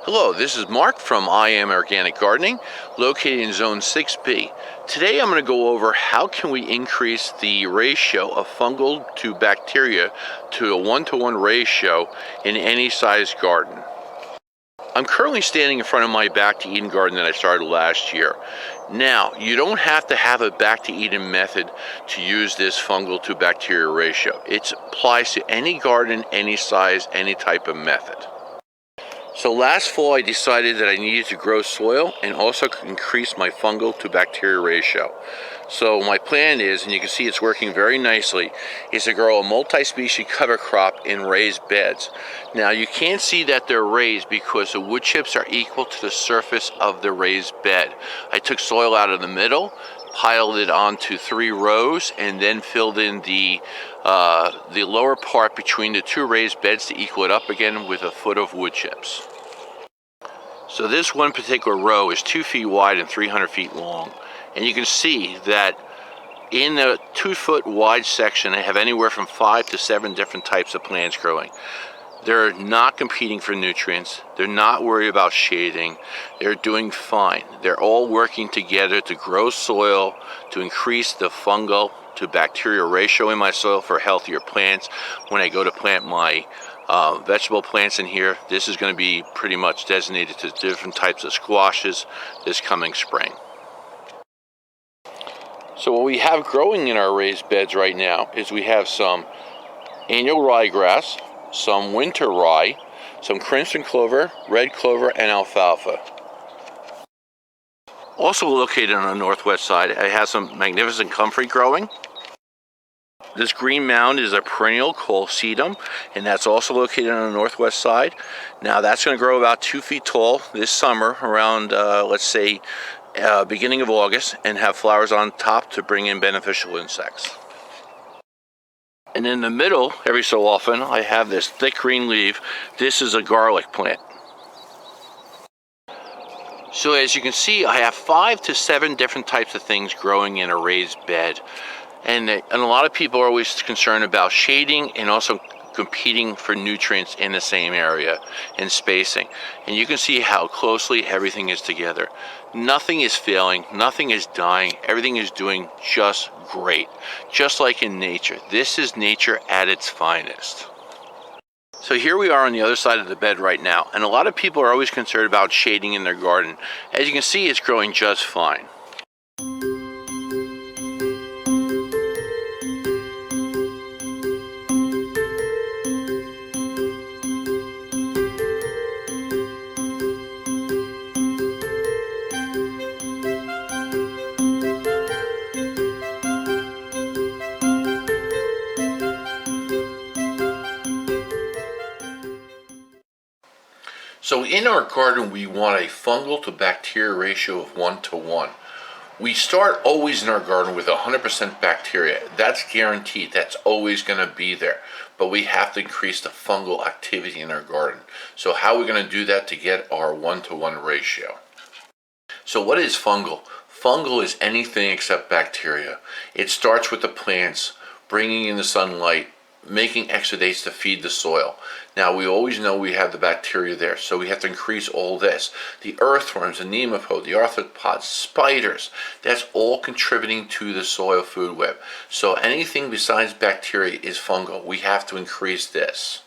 Hello, this is Mark from I Am Organic Gardening, located in Zone 6B. Today I'm going to go over how can we increase the ratio of fungal to bacteria to a 1-to-1 ratio in any size garden. I'm currently standing in front of my Back to Eden garden that I started last year. Now, you don't have to have a Back to Eden method to use this fungal to bacteria ratio. It applies to any garden, any size, any type of method. So last fall I decided that I needed to grow soil and also increase my fungal to bacteria ratio. So my plan is, and you can see it's working very nicely, is to grow a multi-species cover crop in raised beds. Now you can't see that they're raised because the wood chips are equal to the surface of the raised bed. I took soil out of the middle, piled it onto 3 rows, and then filled in the lower part between the 2 raised beds to equal it up again with a foot of wood chips. So this one particular row is 2 feet wide and 300 feet long. And you can see that in the 2-foot wide section, I have anywhere from 5 to 7 different types of plants growing. They're not competing for nutrients. They're not worried about shading. They're doing fine. They're all working together to grow soil, to increase the fungal to bacteria ratio in my soil for healthier plants. When I go to plant my vegetable plants in here, this is going to be pretty much designated to different types of squashes this coming spring. So what we have growing in our raised beds right now is we have some annual ryegrass, some winter rye, some crimson clover, red clover, and alfalfa. Also located on the northwest side, I have some magnificent comfrey growing. This green mound is a perennial called sedum, and that's also located on the northwest side. Now that's going to grow about 2 feet tall this summer, around let's say beginning of August, and have flowers on top to bring in beneficial insects. And in the middle, every so often, I have this thick green leaf. This is a garlic plant. So as you can see, I have 5 to 7 different types of things growing in a raised bed. And a lot of people are always concerned about shading and also competing for nutrients in the same area and spacing. And you can see how closely everything is together. Nothing is failing, nothing is dying, everything is doing just great. Just like in nature. This is nature at its finest. So here we are on the other side of the bed right now, and a lot of people are always concerned about shading in their garden. As you can see, it's growing just fine. So in our garden, we want a fungal to bacteria ratio of 1-to-1. We start always in our garden with 100% bacteria. That's guaranteed. That's always going to be there. But we have to increase the fungal activity in our garden. So how are we going to do that to get our 1-to-1 ratio? So what is fungal? Fungal is anything except bacteria. It starts with the plants, bringing in the sunlight, making exudates to feed the soil. Now we always know we have the bacteria there, so we have to increase all this. The earthworms, the nematode, the arthropods, spiders, that's all contributing to the soil food web. So anything besides bacteria is fungal. We have to increase this.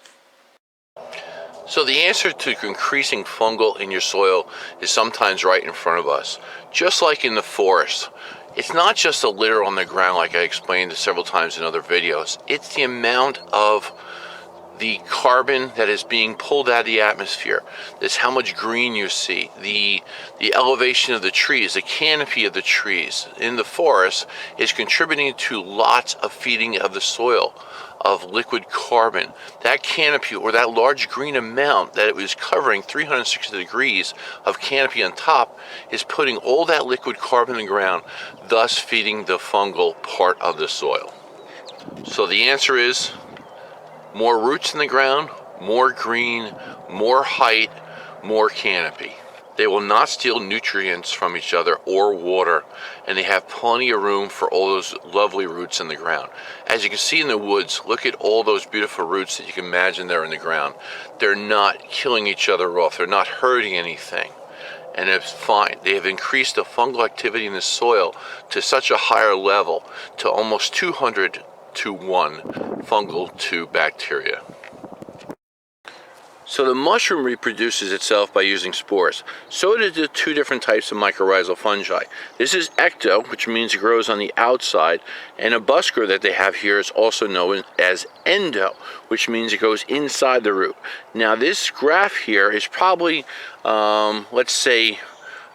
So the answer to increasing fungal in your soil is sometimes right in front of us. Just like in the forest. It's not just the litter on the ground like I explained several times in other videos. It's the amount of the carbon that is being pulled out of the atmosphere. That's how much green you see. The elevation of the trees, the canopy of the trees in the forest is contributing to lots of feeding of the soil of liquid carbon. That canopy, or that large green amount that it was covering 360 degrees of canopy on top, is putting all that liquid carbon in the ground, thus feeding the fungal part of the soil. So the answer is more roots in the ground, more green, more height, more canopy. They will not steal nutrients from each other or water, and they have plenty of room for all those lovely roots in the ground. As you can see in the woods, look at all those beautiful roots that you can imagine they're in the ground. They're not killing each other off. They're not hurting anything. And it's fine. They have increased the fungal activity in the soil to such a higher level, to almost 200 to 1 fungal to bacteria. So the mushroom reproduces itself by using spores. So do the two different types of mycorrhizal fungi. This is ecto, which means it grows on the outside, and a busker that they have here is also known as endo, which means it goes inside the root. Now this graph here is probably, let's say,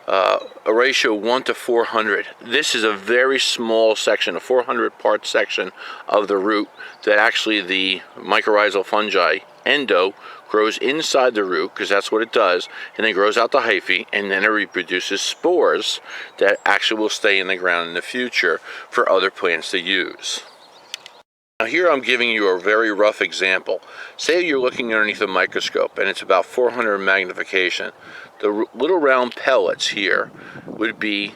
a ratio 1 to 400. This is a very small section, a 400 part section of the root that actually the mycorrhizal fungi, endo, grows inside the root, because that's what it does, and then grows out the hyphae, and then it reproduces spores that actually will stay in the ground in the future for other plants to use. Now here I'm giving you a very rough example. Say you're looking underneath a microscope and it's about 400 magnification. The little round pellets here would be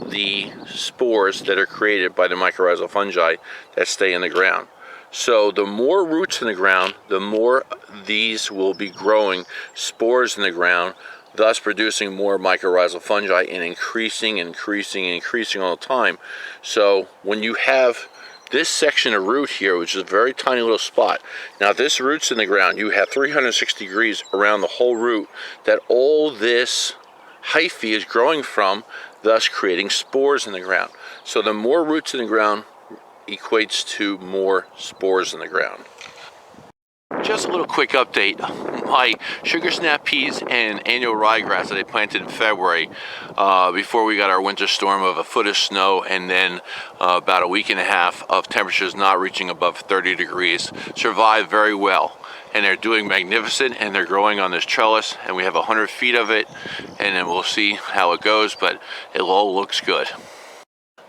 the spores that are created by the mycorrhizal fungi that stay in the ground. So the more roots in the ground, the more these will be growing spores in the ground, thus producing more mycorrhizal fungi and increasing all the time. So when you have this section of root here, which is a very tiny little spot, now this root's in the ground, you have 360 degrees around the whole root that all this hyphae is growing from, thus creating spores in the ground. So the more roots in the ground equates to more spores in the ground. Just a little quick update. My sugar snap peas and annual ryegrass that I planted in February before we got our winter storm of a foot of snow and then about a week and a half of temperatures not reaching above 30 degrees survived very well. And they're doing magnificent, and they're growing on this trellis, and we have 100 feet of it, and then we'll see how it goes, but it all looks good.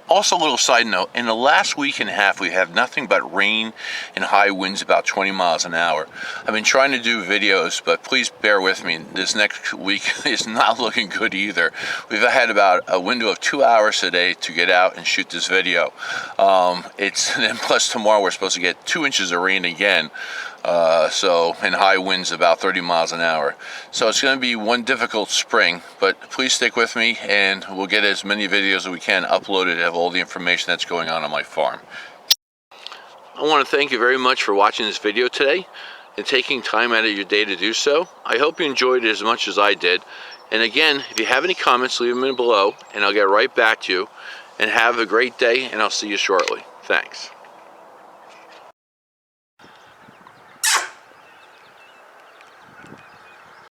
Also, a little side note, in the last week and a half, we have nothing but rain and high winds about 20 miles an hour. I've been trying to do videos, but please bear with me. This next week is not looking good either. We've had about a window of 2 hours today to get out and shoot this video. And plus tomorrow we're supposed to get 2 inches of rain again. And high winds about 30 miles an hour. So it's going to be one difficult spring, but please stick with me and we'll get as many videos as we can uploaded of all the information that's going on my farm. I want to thank you very much for watching this video today and taking time out of your day to do so. I hope you enjoyed it as much as I did. And again, if you have any comments, leave them in below and I'll get right back to you. And have a great day, and I'll see you shortly. Thanks.